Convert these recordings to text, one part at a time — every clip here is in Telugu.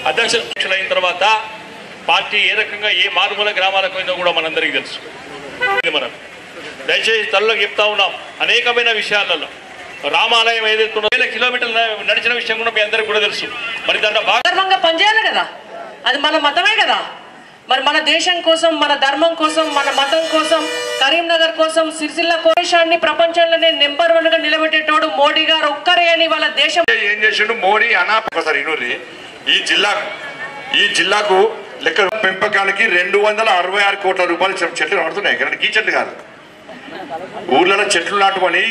అధ్యక్షులైన తర్వాత పార్టీ ఏ రకంగా ఏ మారుమూల గ్రామాలకు పోయిందో కూడా మనందరికీ తెలుసు. మనం దయచేసి తల్లిలో చెప్తా ఉన్నాం, అనేకమైన విషయాలలో రామాలయం ఏదైతే 1,000 కిలోమీటర్లు నడిచిన విషయం కూడా మీ అందరికీ కూడా తెలుసు. మరి దాంట్లో భాగంగా పనిచేయాలి కదా, అది మన మతమే కదా. మరి మన దేశం కోసం, మన ధర్మం కోసం, మన మతం కోసం, కరీంనగర్ కోసం, సిరిసిల్ల కోశాన్ని ప్రపంచంలోనే నెంబర్ 1 గా నిలబెట్టేటోడు మోడీ గారు ఒక్కరే అని వాళ్ళ దేశం ఏం చేసిండు మోడీ ఒకసారి ఇనూరి. ఈ జిల్లాకు లెక్క పెంపకానికి 266 కోట్ల రూపాయలు చెట్లు పడుతున్నాయి. కానీ ఈ చెట్లు కాదు, ఊర్లలో చెట్లు నాటుమని.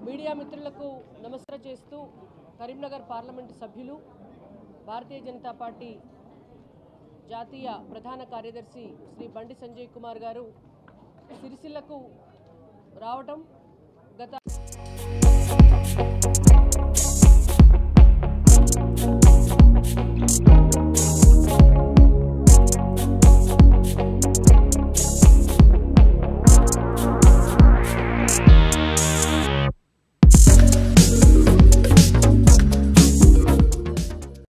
మీడియా మిత్రులకు నమస్కారం చేస్తూ కరీంనగర్ పార్లమెంటు సభ్యులు, భారతీయ జనతా పార్టీ జాతీయ ప్రధాన కార్యదర్శి శ్రీ బండి సంజయ్ కుమార్ గారు సిరిసిల్లకు రావటం గత